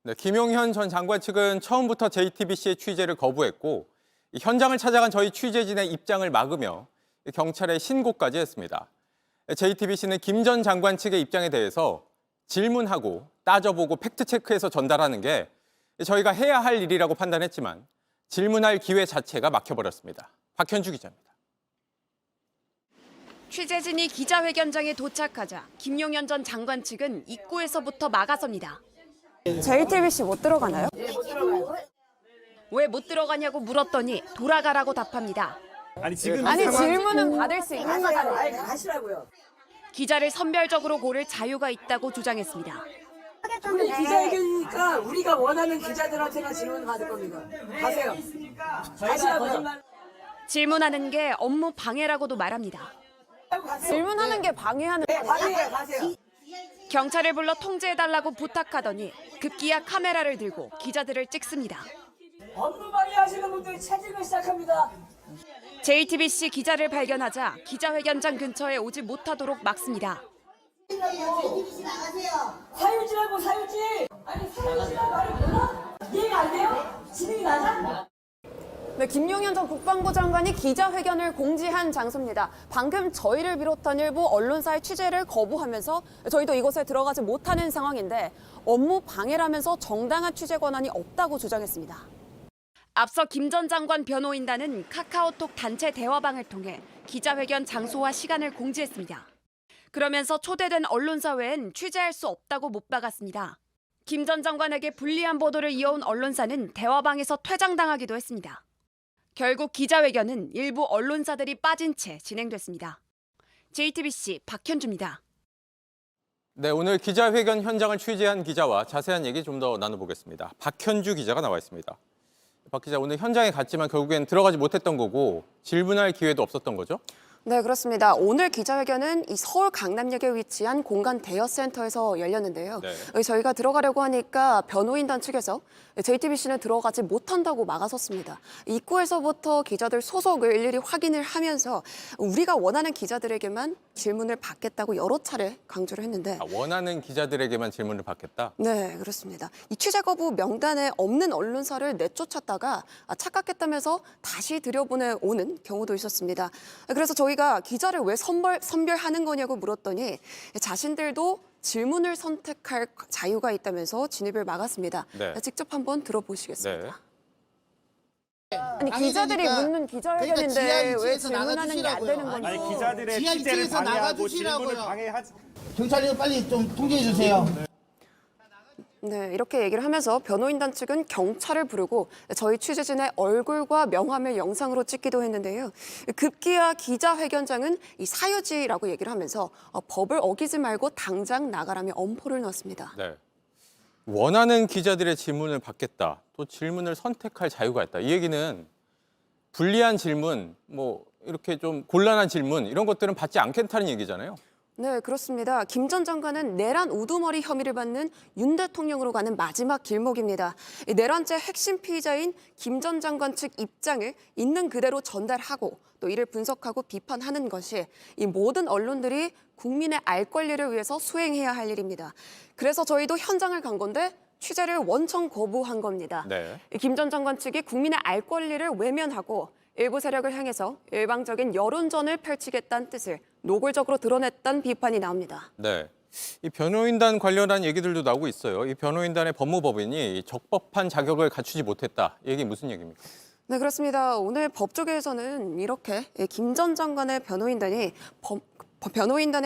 네, 김용현 전 장관 측은 처음부터 JTBC의 취재를 거부했고 이 현장을 찾아간 저희 취재진의 입장을 막으며 경찰에 신고까지 했습니다. JTBC는 김 전 장관 측의 입장에 대해서 질문하고 따져보고 팩트체크해서 전달하는 게 저희가 해야 할 일이라고 판단했지만 질문할 기회 자체가 막혀버렸습니다. 박현주 기자입니다. 취재진이 기자회견장에 도착하자 김용현 전 장관 측은 입구에서부터 막아섭니다. JTBC 못 들어가나요? 왜 못 들어가냐고 물었더니 돌아가라고 답합니다. 아니 질문은 받을 수 있는 거잖아요. 가시라고요. 기자를 선별적으로 고를 자유가 있다고 주장했습니다. 우리 기자회견이니까 우리가 원하는 기자들한테만 질문 받을 겁니다. 가세요. 가시라고요. 질문하는 게 업무 방해라고도 말합니다. 질문하는 게 방해하는 네, 가세요. 경찰을 불러 통제해달라고 부탁하더니 급기야 카메라를 들고 기자들을 찍습니다. 업무 방해하시는 분들이 채찍을 시작합니다. JTBC 기자를 발견하자 기자회견장 근처에 오지 못하도록 막습니다. 사유지라고 사유지. 아니 사유지라고 말을 몰라? 이해가 안 돼요? 진행이 나자? 네, 김용현 전 국방부 장관이 기자회견을 공지한 장소입니다. 방금 저희를 비롯한 일부 언론사의 취재를 거부하면서 저희도 이곳에 들어가지 못하는 상황인데 업무 방해라면서 정당한 취재 권한이 없다고 주장했습니다. 앞서 김 전 장관 변호인단은 카카오톡 단체 대화방을 통해 기자회견 장소와 시간을 공지했습니다. 그러면서 초대된 언론사 외엔 취재할 수 없다고 못 박았습니다. 김 전 장관에게 불리한 보도를 이어온 언론사는 대화방에서 퇴장당하기도 했습니다. 결국 기자회견은 일부 언론사들이 빠진 채 진행됐습니다. JTBC 박현주입니다. 네, 오늘 기자회견 현장을 취재한 기자와 자세한 얘기 좀 더 나눠보겠습니다. 박현주 기자가 나와 있습니다. 박 기자, 오늘 현장에 갔지만 결국엔 들어가지 못했던 거고 질문할 기회도 없었던 거죠? 네, 그렇습니다. 오늘 기자회견은 이 서울 강남역에 위치한 공간 대여센터에서 열렸는데요. 네. 저희가 들어가려고 하니까 변호인단 측에서 JTBC는 들어가지 못한다고 막아섰습니다. 입구에서부터 기자들 소속을 일일이 확인을 하면서 우리가 원하는 기자들에게만 질문을 받겠다고 여러 차례 강조를 했는데 원하는 기자들에게만 질문을 받겠다? 네, 그렇습니다. 이 취재 거부 명단에 없는 언론사를 내쫓았다가 착각했다면서 다시 들여보내오는 경우도 있었습니다. 그래서 저희가 기자를 왜 선별하는 거냐고 물었더니 자신들도 질문을 선택할 자유가 있다면서 진입을 막았습니다. 네. 직접 한번 들어보시겠습니다. 네. 아니 기자들이 묻는 기자회견인데 그러니까 왜 질문하는 게 안 되는 건지. 아니, 기자들의 지하 취재를 2층에서 방해하고 질문을 나가주시라고요. 방해하지. 경찰이 빨리 좀 통제해 주세요. 네, 이렇게 얘기를 하면서 변호인단 측은 경찰을 부르고 저희 취재진의 얼굴과 명함을 영상으로 찍기도 했는데요. 급기야 기자회견장은 이 사유지라고 얘기를 하면서 법을 어기지 말고 당장 나가라며 엄포를 놨습니다. 네. 원하는 기자들의 질문을 받겠다. 또 질문을 선택할 자유가 있다. 이 얘기는 불리한 질문, 뭐 이렇게 좀 곤란한 질문 이런 것들은 받지 않겠다는 얘기잖아요. 네, 그렇습니다. 김 전 장관은 내란 우두머리 혐의를 받는 윤 대통령으로 가는 마지막 길목입니다. 이 내란죄 핵심 피의자인 김 전 장관 측 입장을 있는 그대로 전달하고 또 이를 분석하고 비판하는 것이 이 모든 언론들이 국민의 알 권리를 위해서 수행해야 할 일입니다. 그래서 저희도 현장을 간 건데 취재를 원청 거부한 겁니다. 네. 김 전 장관 측이 국민의 알 권리를 외면하고 일부 세력을 향해서 일방적인 여론전을 펼치겠다는 뜻을 노골적으로 드러냈다는 비판이 나옵니다. 네. 이 변호인단 관련한 얘기들도 나오고 있어요. 이 변호인단의 법무법인이 적법한 자격을 갖추지 못했다. 이 얘기 무슨 얘기입니까? 네, 그렇습니다. 오늘 법조계에서는 이렇게 김 전 장관의 변호인단의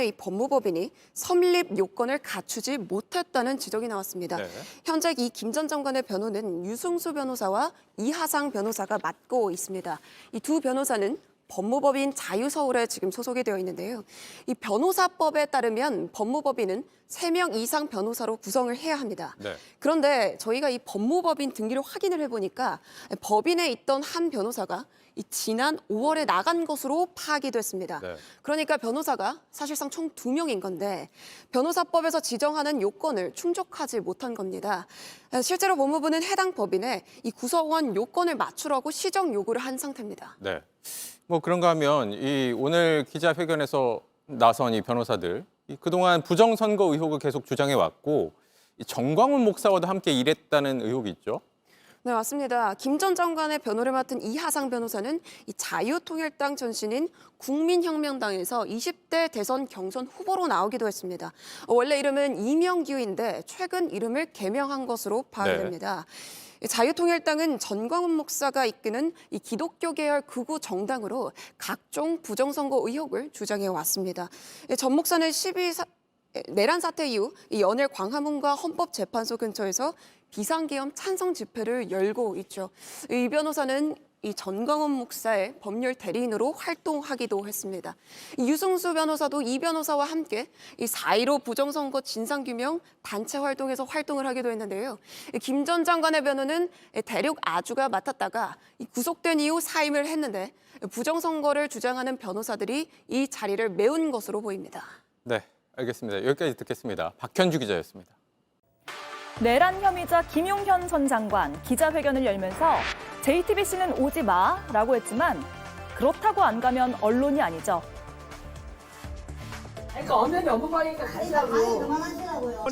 이 법무법인이 성립 요건을 갖추지 못했다는 지적이 나왔습니다. 네. 현재 이 김 전 장관의 변호는 유승수 변호사와 이하상 변호사가 맡고 있습니다. 이 두 변호사는 법무법인 자유서울에 지금 소속이 되어 있는데요. 이 변호사법에 따르면 법무법인은 3명 이상 변호사로 구성을 해야 합니다. 네. 그런데 저희가 이 법무법인 등기를 확인을 해보니까 법인에 있던 한 변호사가 이 지난 5월에 나간 것으로 파악이 됐습니다. 네. 그러니까 변호사가 사실상 총 2명인 건데 변호사법에서 지정하는 요건을 충족하지 못한 겁니다. 실제로 법무부는 해당 법인에 이 구성원 요건을 맞추라고 시정 요구를 한 상태입니다. 네. 뭐 그런가 하면 이 오늘 기자회견에서 나선 이 변호사들 그동안 부정선거 의혹을 계속 주장해 왔고 이 정광훈 목사와도 함께 일했다는 의혹이 있죠. 네, 맞습니다. 김 전 장관의 변호를 맡은 이하상 변호사는 이 자유통일당 전신인 국민혁명당에서 20대 대선 경선 후보로 나오기도 했습니다. 원래 이름은 이명규인데 최근 이름을 개명한 것으로 파악됩니다. 자유통일당은 전광훈 목사가 이끄는 이 기독교 계열 극우 정당으로 각종 부정선거 의혹을 주장해 왔습니다. 전 목사는 내란 사태 이후 이 연일 광화문과 헌법재판소 근처에서 비상계엄 찬성 집회를 열고 있죠. 이 변호사는 이 전광훈 목사의 법률 대리인으로 활동하기도 했습니다. 유승수 변호사도 이 변호사와 함께 이 4.15 부정선거 진상규명 단체 활동에서 활동을 하기도 했는데요. 김 전 장관의 변호는 대륙 아주가 맡았다가 구속된 이후 사임을 했는데 부정선거를 주장하는 변호사들이 이 자리를 메운 것으로 보입니다. 네, 알겠습니다. 여기까지 듣겠습니다. 박현주 기자였습니다. 내란 혐의자 김용현 전 장관 기자회견을 열면서 JTBC는 오지 마라고 했지만 그렇다고 안 가면 언론이 아니죠. 그러니까 엄연히 업무방해니까 가시라고.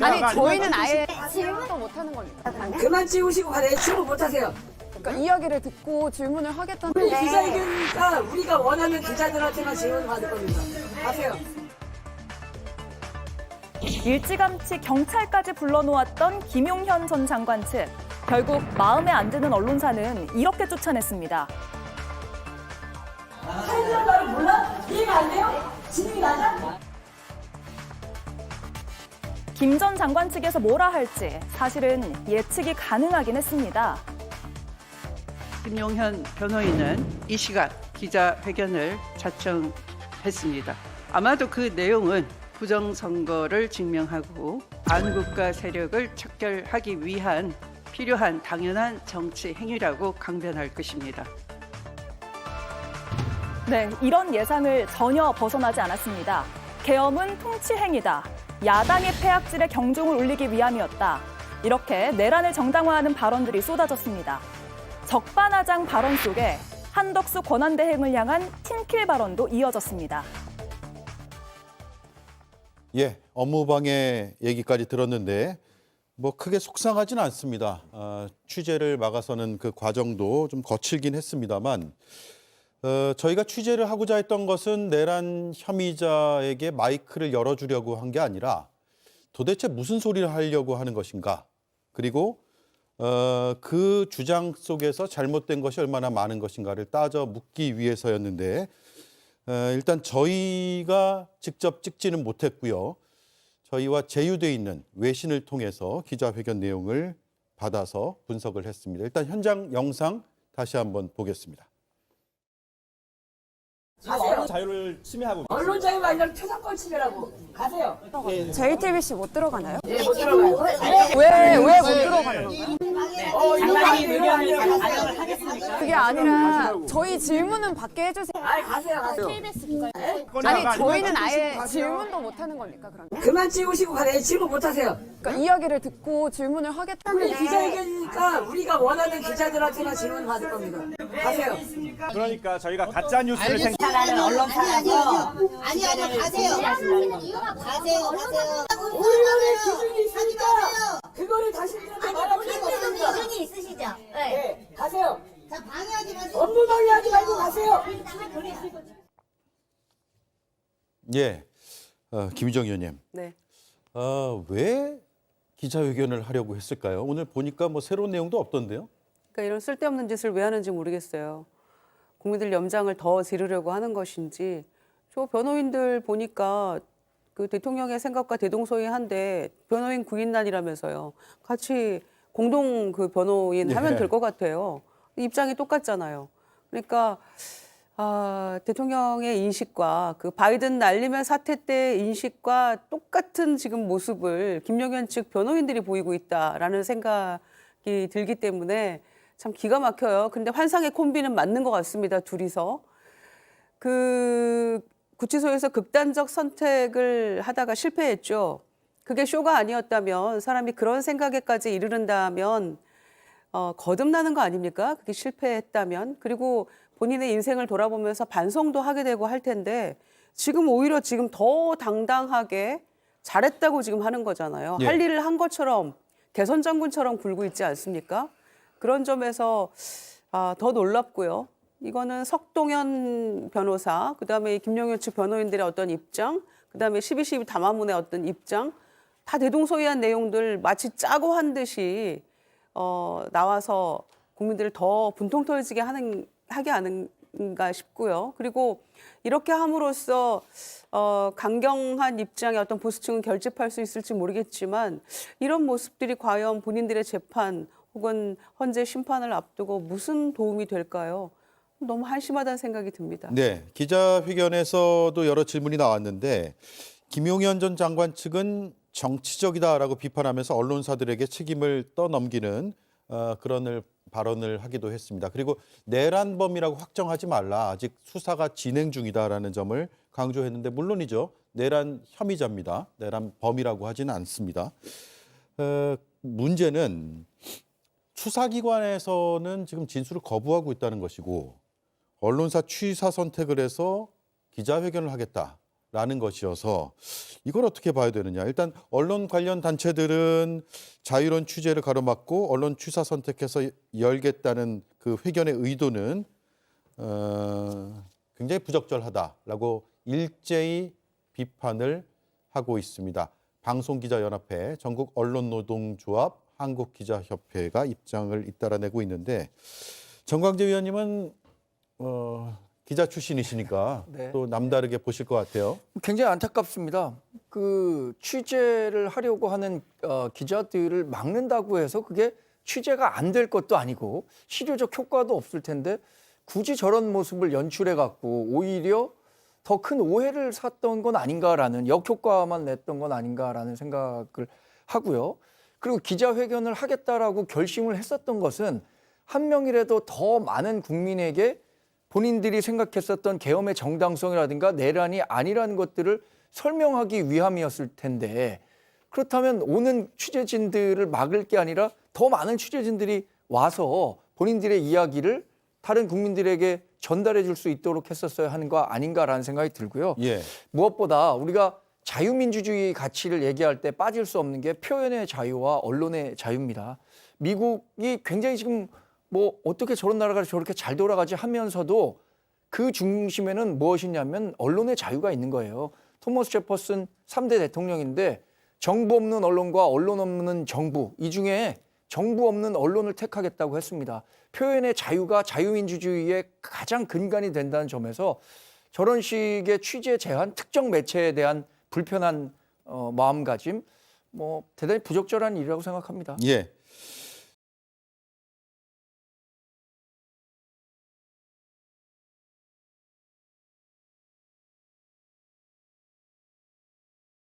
아니, 저희는 아예 질문도 못하는 겁니다. 그만 찍으시고 가래. 질문 못하세요. 그러니까 이야기를 듣고 질문을 우리 하겠다는데 기자회견이니까 우리가 원하는 기자들한테만 질문 받을 겁니다. 가세요. 일찌감치 경찰까지 불러놓았던 김용현 전 장관 측. 결국 마음에 안 드는 언론사는 이렇게 쫓아냈습니다. 사회자는 말을 몰라? 이해가 안 돼요? 진행이 나냐? 김 전 장관 측에서 뭐라 할지 사실은 예측이 가능하긴 했습니다. 김용현 변호인은 이 시각 기자회견을 자청했습니다. 아마도 그 내용은 부정선거를 증명하고 반국가 세력을 척결하기 위한 필요한 당연한 정치 행위라고 강변할 것입니다. 네, 이런 예상을 전혀 벗어나지 않았습니다. 계엄은 통치 행위다. 야당의 폐악질에 경종을 울리기 위함이었다. 이렇게 내란을 정당화하는 발언들이 쏟아졌습니다. 적반하장 발언 속에 한덕수 권한대행을 향한 팀킬 발언도 이어졌습니다. 예, 업무방해 얘기까지 들었는데 뭐 크게 속상하지는 않습니다. 취재를 막아서는 그 과정도 좀 거칠긴 했습니다만 저희가 취재를 하고자 했던 것은 내란 혐의자에게 마이크를 열어주려고 한 게 아니라 도대체 무슨 소리를 하려고 하는 것인가, 그리고 그 주장 속에서 잘못된 것이 얼마나 많은 것인가를 따져 묻기 위해서였는데 일단 저희가 직접 찍지는 못했고요. 저희와 제휴돼 있는 외신을 통해서 기자회견 내용을 받아서 분석을 했습니다. 일단 현장 영상 다시 한번 보겠습니다. 가세요. 자유를 침해하고 언론 자유가 아니라 초상권 침해라고. 가세요. JTBC 못 들어가나요? 예, 못 들어가요. 왜 못 들어가는 건가요? 장관님 의견을 반영을 하겠습니까? 그게 아니라 저희 질문은 받게 해주세요. 아이, 가세요. 아니, 저희는 아예 질문도 못하는 겁니까, 그러면? 그만 찍으시고 가래. 질문 못하세요. 그러니까 이야기를 듣고 질문을 우리 하겠다는데 기자회견이니까 우리가 원하는 기자들한테만 질문 받을 겁니다. 가세요. 그러니까 저희가 가짜 뉴스를 아니요, 가세요. 가세요. 언론의 기준이 있으니까 그거를 자신들한테 말하면 됩니다. 기준이 있으시죠? 네. 네, 가세요. 자, 방해하지 마세요. 업무 방해하지 말고 가세요. 예, 김희정 의원님. 네. 왜 기자회견을 하려고 했을까요? 오늘 보니까 뭐 새로운 내용도 없던데요. 그러니까 이런 쓸데없는 짓을 왜 하는지 모르겠어요. 국민들 염장을 더 지르려고 하는 것인지. 저 변호인들 보니까 그 대통령의 생각과 대동소이한데 변호인 구인단이라면서요. 같이 공동 그 변호인 하면 될 것 같아요. 입장이 똑같잖아요. 그러니까 대통령의 인식과 그 바이든 날리면 사태 때 인식과 똑같은 지금 모습을 김용현 측 변호인들이 보이고 있다라는 생각이 들기 때문에 참 기가 막혀요. 근데 환상의 콤비는 맞는 것 같습니다. 둘이서. 그 구치소에서 극단적 선택을 하다가 실패했죠. 그게 쇼가 아니었다면, 사람이 그런 생각에까지 이르른다면 거듭나는 거 아닙니까? 그게 실패했다면. 그리고 본인의 인생을 돌아보면서 반성도 하게 되고 할 텐데 지금 오히려 지금 더 당당하게 잘했다고 지금 하는 거잖아요. 예. 할 일을 한 것처럼 개선 장군처럼 굴고 있지 않습니까? 그런 점에서 더 놀랍고요. 이거는 석동현 변호사, 그다음에 김용현 측 변호인들의 어떤 입장, 그다음에 12.12 담화문의 어떤 입장, 다 대동소이한 내용들 마치 짜고 한 듯이 나와서 국민들을 더 분통 터지게 하게 하는가 싶고요. 그리고 이렇게 함으로써 강경한 입장의 어떤 보수층은 결집할 수 있을지 모르겠지만 이런 모습들이 과연 본인들의 재판 혹은 헌재 심판을 앞두고 무슨 도움이 될까요? 너무 한심하다는 생각이 듭니다. 네, 기자회견에서도 여러 질문이 나왔는데 김용현 전 장관 측은 정치적이다라고 비판하면서 언론사들에게 책임을 떠넘기는 그런 발언을 하기도 했습니다. 그리고 내란범이라고 확정하지 말라. 아직 수사가 진행 중이다라는 점을 강조했는데 물론이죠. 내란 혐의자입니다. 내란범이라고 하지는 않습니다. 문제는 수사기관에서는 지금 진술을 거부하고 있다는 것이고 언론사 취사 선택을 해서 기자회견을 하겠다라는 것이어서 이걸 어떻게 봐야 되느냐. 일단 언론 관련 단체들은 자유로운 취재를 가로막고 언론 취사 선택해서 열겠다는 그 회견의 의도는 굉장히 부적절하다라고 일제히 비판을 하고 있습니다. 방송기자연합회, 전국언론노동조합, 한국기자협회가 입장을 잇따라 내고 있는데 정광재 위원님은 기자 출신이시니까 네. 또 남다르게 보실 것 같아요. 굉장히 안타깝습니다. 그 취재를 하려고 하는 기자들을 막는다고 해서 그게 취재가 안 될 것도 아니고 실효적 효과도 없을 텐데 굳이 저런 모습을 연출해 갖고 오히려 더 큰 오해를 샀던 건 아닌가라는 역효과만 냈던 건 아닌가라는 생각을 하고요. 그리고 기자회견을 하겠다라고 결심을 했었던 것은 한 명이라도 더 많은 국민에게 본인들이 생각했었던 계엄의 정당성이라든가 내란이 아니라는 것들을 설명하기 위함이었을 텐데 그렇다면 오는 취재진들을 막을 게 아니라 더 많은 취재진들이 와서 본인들의 이야기를 다른 국민들에게 전달해 줄 수 있도록 했었어야 하는 거 아닌가라는 생각이 들고요. 예. 무엇보다 우리가 자유민주주의 가치를 얘기할 때 빠질 수 없는 게 표현의 자유와 언론의 자유입니다. 미국이 굉장히 지금 뭐 어떻게 저런 나라가 저렇게 잘 돌아가지 하면서도 그 중심에는 무엇이냐면 언론의 자유가 있는 거예요. 토머스 제퍼슨 3대 대통령인데 정부 없는 언론과 언론 없는 정부, 이 중에 정부 없는 언론을 택하겠다고 했습니다. 표현의 자유가 자유민주주의의 가장 근간이 된다는 점에서 저런 식의 취재 제한, 특정 매체에 대한 불편한 마음가짐, 뭐 대단히 부적절한 일이라고 생각합니다. 예.